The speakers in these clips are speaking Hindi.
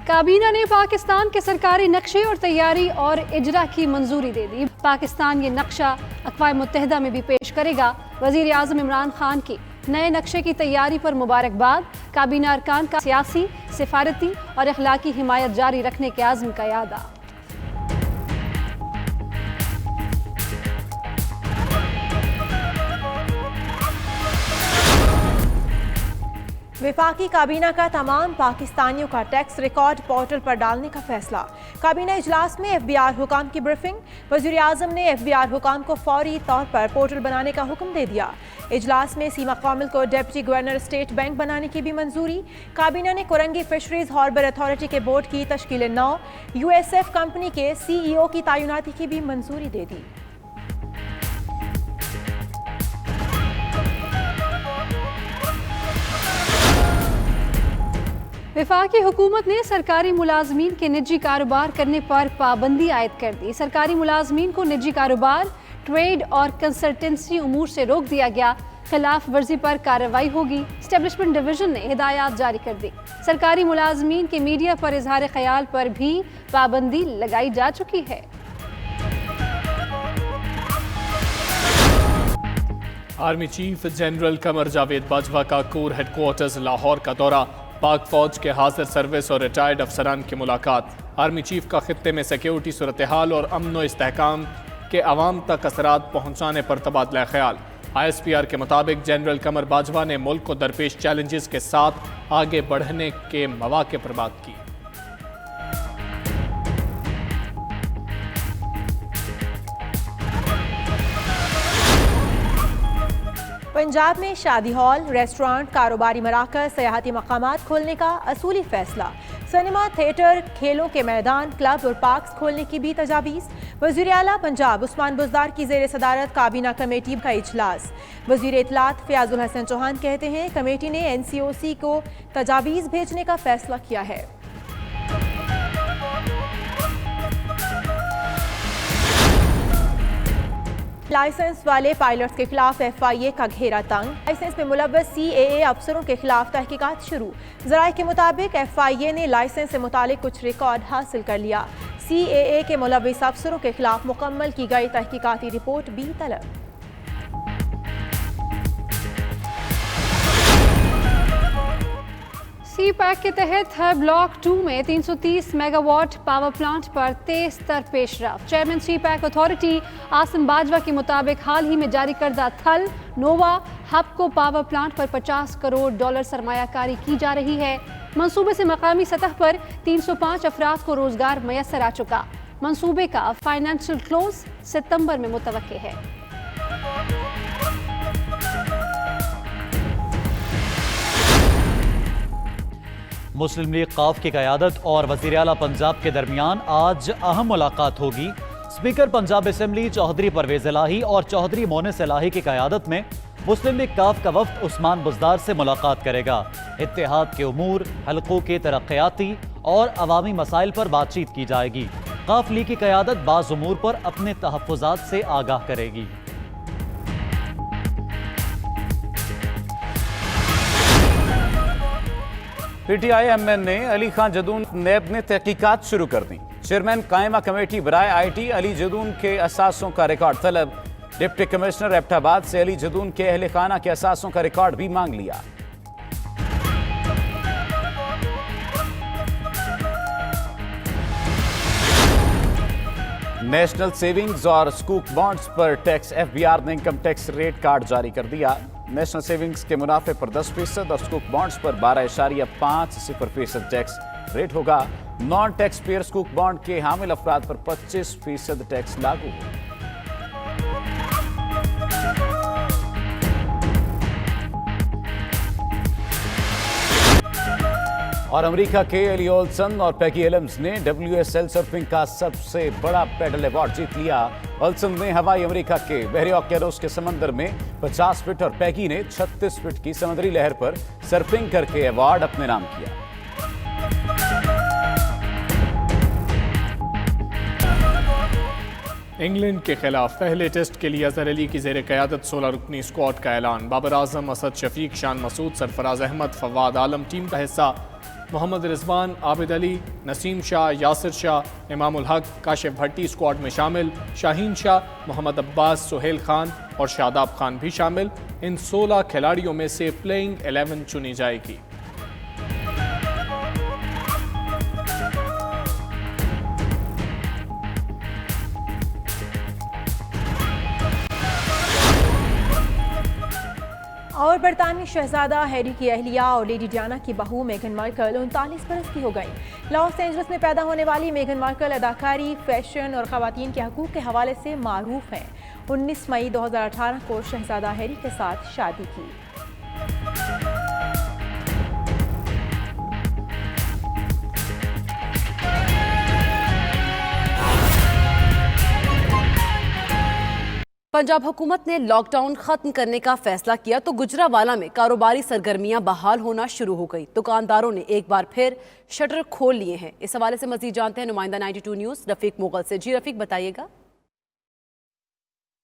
काबीना ने पाकिस्तान के सरकारी नक्शे और तैयारी और इजरा की मंजूरी दे दी। पाकिस्तान ये नक्शा अक़वाम मुत्तहिदा में भी पेश करेगा। वज़ीर आज़म इमरान खान की नए नक्शे की तैयारी पर मुबारकबाद। काबीना अरकान का सियासी, सिफारती और अखलाकी हिमायत जारी रखने के आज़म का यादा। वफाकी काबीना का तमाम पाकिस्तानियों का टैक्स रिकॉर्ड पोर्टल पर डालने का फैसला। काबीना इजलास में FBR हुकाम की ब्रीफिंग। वज़ीर आज़म ने FBR हुकाम को फौरी तौर पर पोर्टल बनाने का हुक्म दे दिया। इजलास में सीमा कामिल को डिप्टी गवर्नर स्टेट बैंक बनाने की भी मंजूरी। काबीना ने कुरंगी फिशरीज हार्बर अथॉरिटी के बोर्ड की तश्कील 9। USF कंपनी के CEO की तैनाती की भी मंजूरी दे दी। वफाकी हुकूमत ने सरकारी मुलाजमीन के निजी कारोबार करने पर पाबंदी आयद कर दी। सरकारी मुलाजमीन को निजी कारोबार, ट्रेड और कंसल्टेंसी उमूर से रोक दिया गया। खिलाफ वर्जी पर कार्रवाई होगी। एस्टेब्लिशमेंट डिवीजन ने हिदायत जारी कर दी। सरकारी मुलाजमीन के मीडिया पर इजहार ख्याल पर भी पाबंदी लगाई जा चुकी है। Army chief general Qamar Javed Bajwa का कोर हेडक्वार्टर्स लाहौर का दौरा। पाक फौज के हाजिर सर्विस और रिटायर्ड अफसरान की मुलाकात। आर्मी चीफ का खित्ते में सिक्योरिटी सूरत हाल और अमन व इस्तेहकाम के अवाम तक असरात पहुँचाने पर तबादला ख्याल। ISPR के मुताबिक जनरल कमर बाजवा ने मुल्क को दरपेश चैलेंजेस के साथ आगे बढ़ने के मौके पर बात की। पंजाब में शादी हॉल, रेस्टोरेंट, कारोबारी मराकज़, सयाहती मकामात खोलने का असूली फैसला। सिनेमा, थिएटर, खेलों के मैदान, क्लब और पार्क्स खोलने की भी तजावीज़। वज़ीर आला पंजाब उस्मान बुज़दार की ज़ेर सदारत काबीना कमेटी का इजलास। वज़ीर इत्तलात फ़याज़ुल हसन चौहान कहते हैं कमेटी ने NCOC को तजावीज़ भेजने का फैसला किया है। लाइसेंस वाले पायलट्स के खिलाफ FIA का घेरा तंग। लाइसेंस में मुलव्वस CAA अफसरों के खिलाफ तहकीकात शुरू। ज़राए के मुताबिक FIA ने लाइसेंस से मुतालिक कुछ रिकॉर्ड हासिल कर लिया। CAA के मुलव्वस अफसरों के खिलाफ मुकम्मल की गई तहकीकाती रिपोर्ट भी तलब। CPAC के तहत हर ब्लॉक 2 में 330 मेगावाट पावर प्लांट पर तेज तर पेशरफ। Chairman CPAC authority Asim Bajwa के मुताबिक हाल ही में जारी करदा थल नोवा हब को पावर प्लांट पर $50 करोड़ सरमायाकारी की जा रही है। मंसूबे से मकामी सतह पर 305 अफराद को रोजगार मैसर आ चुका। मंसूबे का फाइनेंशियल क्लोज सितंबर में मुतवक्के है। मुस्लिम लीग क़ाफ की क़यादत और वज़ीर आला पंजाब के दरमियान आज अहम मुलाकात होगी। स्पीकर पंजाब असम्बली चौधरी परवेज़ इलाही और चौधरी मोनिस इलाही की क़यादत में मुस्लिम लीग क़ाफ का वफ़द उस्मान बुज़दार से मुलाकात करेगा। इत्तेहाद के उमूर, हलकों के तरक्याती और अवामी मसाइल पर बातचीत की जाएगी। क़ाफ लीग की क़यादत बाज़ उमूर पर अपने तहफ़्फ़ुज़ात से आगाह करेगी। PTI MN ने अली खान जदून नैब ने तहकीकात शुरू कर दी। चेयरमैन कायमा कमेटी बराए IT अली जदून के असासों का रिकॉर्ड तलब। डिप्टी कमिश्नर एबटाबाद से अली जदून के अहले खाना के असासों का रिकॉर्ड भी मांग लिया। नेशनल सेविंग्स और स्कूक बॉन्ड्स पर टैक्स FBR ने इनकम टैक्स रेट कार्ड जारी कर दिया। नेशनल सेविंग्स के मुनाफे पर 10% और स्कूक बॉन्ड्स पर 12.50% टैक्स रेट होगा। नॉन टैक्स पेयर स्कूक बॉन्ड के हामिल अफराद पर 25% टैक्स लागू होगा। और अमेरिका के एली ओल्सन और पैगी एलम्स ने WSL सर्फिंग का सबसे बड़ा पेडल अवार्ड जीत लिया। ओल्सन ने हवाई अमेरिका के बहरे ऑक्यानोस के समंदर में 50 फीट और पैगी ने 36 फीट की समुद्री लहर पर सर्फिंग करके अवार्ड अपने नाम किया। इंग्लैंड के खिलाफ पहले टेस्ट के लिए अजहर अली की ज़ेर क़यादत 16 रुकनी स्क्वाड का ऐलान। बाबर आजम, असद शफीक, शान मसूद, सरफराज अहमद, फवाद आलम टीम का हिस्सा। मोहम्मद रिजवान, आबिद अली, नसीम शाह, यासिर शाह, इमामुल हक, काशिफ भट्टी स्क्वाड में शामिल, शाहीन शाह, मोहम्मद अब्बास, सुहेल खान और शादाब खान भी शामिल। इन 16 खिलाड़ियों में से प्लेइंग 11 चुनी जाएगी। और बरतानवी शहजादा हैरी की अहलिया और लेडी डियाना की बहू मेगन मार्कल 39 बरस की हो गई। लॉस एंजल्स में पैदा होने वाली मेगन मार्कल अदाकारी, फैशन और खवातीन के हकूक़ के हवाले से मारूफ हैं। 19 मई 2018 को शहजादा हैरी के साथ शादी की। पंजाब हुकूमत ने लॉकडाउन खत्म करने का फैसला किया तो गुजरावाला में कारोबारी सरगर्मियां बहाल होना शुरू हो गई। दुकानदारों ने एक बार फिर शटर खोल लिए हैं। इस हवाले से मजीद जानते हैं नुमाइंदा 92 न्यूज़ रफीक मुगल से। जी रफीक, बताइएगा।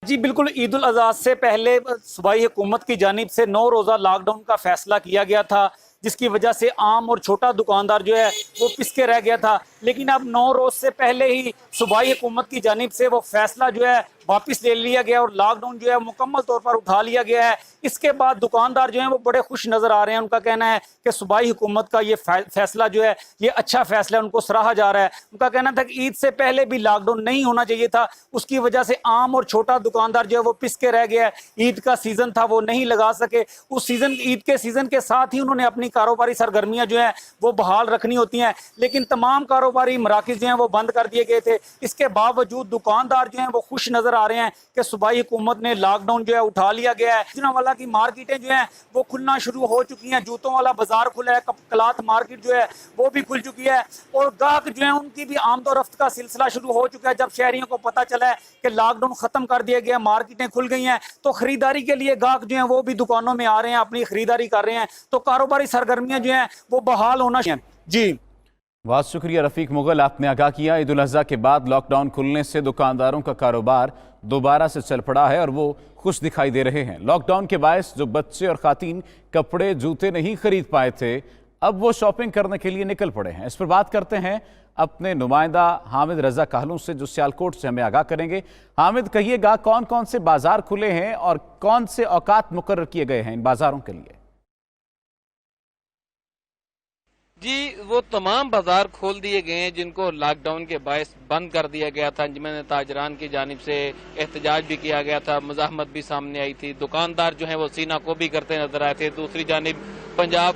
जी बिल्कुल, ईद उल अज़हा से पहले सूबाई हुकूमत की जानिब से 9 रोज़ा लॉकडाउन का फैसला किया गया था, जिसकी वजह से आम और छोटा दुकानदार जो है वो पिसके रह गया था। लेकिन अब 9 रोज़ से पहले ही सूबाई हुकूमत की जानिब से वो फैसला जो है वापस ले लिया गया और लॉकडाउन जो है मुकम्मल तौर पर उठा लिया गया है। इसके बाद दुकानदार जो हैं वो बड़े खुश नज़र आ रहे हैं। उनका कहना है कि सूबाई हुकूमत का ये फैसला जो है ये अच्छा फैसला है, उनको सराहा जा रहा है। उनका कहना था कि ईद से पहले भी लॉकडाउन नहीं होना चाहिए था, उसकी वजह से आम और छोटा दुकानदार जो है वो पिसके रह गया है। ईद का सीज़न था, वो नहीं लगा सके। उस सीज़न, ईद के सीज़न के साथ ही उन्होंने अपनी कारोबारी सरगर्मियाँ जो हैं वो बहाल रखनी होती हैं, लेकिन तमाम कारोबारी मराकिज़ जो हैं वो बंद कर दिए गए थे। इसके बावजूद दुकानदार जो हैं वो खुश नज़र आ रहे हैं कि सूबाई हुकूमत ने लॉकडाउन जो है उठा लिया गया है। गुजरावाला की मार्केटें जो हैं वो खुलना शुरू हो चुकी हैं। जूतों वाला बाजार खुला है, क्लॉथ मार्केट जो है वो भी खुल चुकी है और ग्राहक जो है उनकी भी आमदोरफ्त का सिलसिला शुरू हो चुका है। जब शहरियों को पता चला है कि लॉकडाउन खत्म कर दिया गया, मार्केटें खुल गई हैं, तो खरीदारी के लिए ग्राहक जो है वो भी दुकानों में आ रहे हैं, अपनी खरीदारी कर रहे हैं। तो कारोबारी सरगर्मियां जो हैं वो बहाल होना चाहिए। जी बहुत शुक्रिया रफीक मुगल, आपने आगाह किया। ईद उल अज़हा के बाद लॉकडाउन खुलने से दुकानदारों का कारोबार दोबारा से चल पड़ा है और वो खुश दिखाई दे रहे हैं। लॉकडाउन के बायस जो बच्चे और खातीन कपड़े जूते नहीं खरीद पाए थे, अब वो शॉपिंग करने के लिए निकल पड़े हैं। इस पर बात करते हैं अपने नुमाइंदा हामिद रजा काहलू से, जो सियालकोट से हमें आगाह करेंगे। हामिद, कहिएगा कौन कौन से बाजार खुले हैं और कौन से औकात मुकर्रर किए गए हैं इन बाजारों के लिए? जी, वो तमाम बाजार खोल दिए गए हैं जिनको लॉकडाउन के बायस बंद कर दिया गया था। अंजुमन ताजरान की जानिब से एहतजाज भी किया गया था, मुजाहमत भी सामने आई थी। दुकानदार जो है वो सीना को भी करते नजर आए थे। दूसरी जानिब पंजाब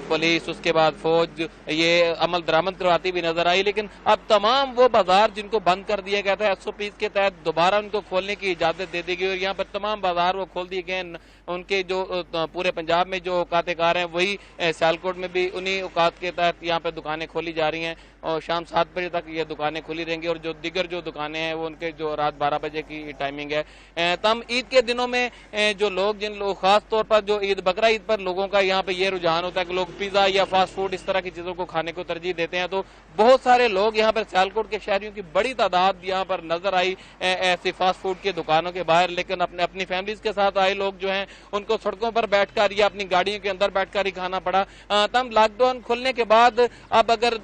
पुलिस, उसके बाद फौज ये अमल दरामद करवाती भी नजर आई। लेकिन अब तमाम वो बाजार जिनको बंद कर दिया गया था SOP के तहत दोबारा उनको खोलने की इजाजत दे दी गई और यहाँ पर तमाम बाजार वो खोल दिए गए। उनके जो पूरे पंजाब में जो औकातकार हैं वही सियालकोट में भी उन्हीं औकात के तहत यहाँ पे दुकानें खोली जा रही हैं और शाम 7 बजे तक ये दुकानें खुली रहेंगी और जो दिगर जो दुकानें हैं वो उनके जो रात 12 बजे की टाइमिंग है। तम ईद के दिनों में जो लोग, जिन लोग खास तौर पर जो ईद बकरा ईद पर लोगों का यहाँ पे ये रुझान होता है कि लोग पिज्जा या फास्ट फूड इस तरह की चीजों को खाने को तरजीह देते हैं, तो बहुत सारे लोग यहाँ पर सियालकोट के शहरियों की बड़ी तादाद यहाँ पर नजर आई ऐसी फास्ट फूड की दुकानों के बाहर। लेकिन अपनी फैमिलीज के साथ आए लोग जो हैं उनको सड़कों पर बैठकर या अपनी गाड़ियों के अंदर बैठकर ही खाना पड़ा। तम लॉकडाउन खुलने के बाद अब अगर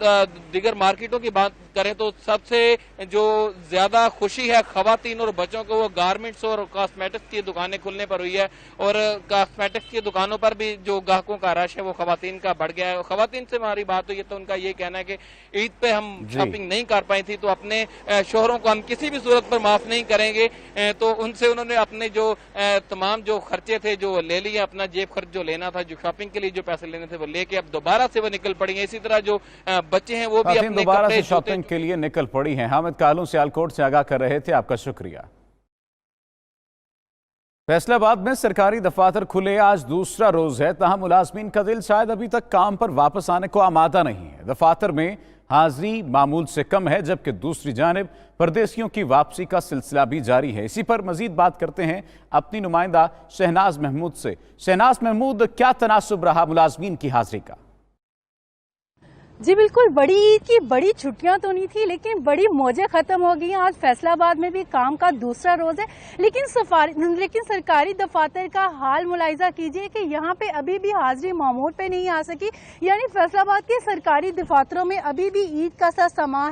दिगर मार्केटों की बात करें तो सबसे जो ज्यादा खुशी है खवातीन और बच्चों को वो गारमेंट्स और कॉस्मेटिक्स की दुकानें खुलने पर हुई है और कॉस्मेटिक्स की दुकानों पर भी जो ग्राहकों का रश है वो खवातीन का बढ़ गया है। खवातीन से हमारी बात हुई है तो उनका ये कहना है कि ईद पे हम शॉपिंग नहीं कर पाई थी तो अपने शोहरों को हम किसी भी सूरत पर माफ नहीं करेंगे। तो उनसे उन्होंने अपने जो तमाम जो खर्चे थे जो ले लिए, अपना जेब खर्च जो लेना था, जो शॉपिंग के लिए जो पैसे लेने थे वो लेके अब दोबारा से वो निकल पड़ी है। इसी तरह जो बच्चे हैं वो भी अपने दोबारा से शॉपिंग के लिए निकल पड़ी हैं। हामिद कालू सियालकोट से आगाह कर रहे थे, आपका शुक्रिया। फैसलाबाद में सरकारी दफातर खुले आज दूसरा रोज है, तहां मुलाजमीन का दिल शायद अभी तक काम पर वापस आने को आमादा नहीं है। दफातर में हाजिरी मामूल से कम है, जबकि दूसरी जानिब परदेसियों की वापसी का सिलसिला भी जारी है। इसी पर मजीद बात करते हैं अपनी नुमाइंदा शहनाज महमूद से। शहनाज महमूद, क्या तनासुब रहा मुलाजमीन की हाजिरी का? जी बिल्कुल, बड़ी ईद की बड़ी छुट्टियां तो नहीं थी, लेकिन बड़ी मौजें खत्म हो गई हैं। आज फैसलाबाद में भी काम का दूसरा रोज है, लेकिन सरकारी दफातर का हाल मुलाहिजा कीजिए कि यहाँ पे अभी भी हाजिरी मामूल पे नहीं आ सकी। यानी फैसलाबाद के सरकारी दफातरों में अभी भी ईद का सा समा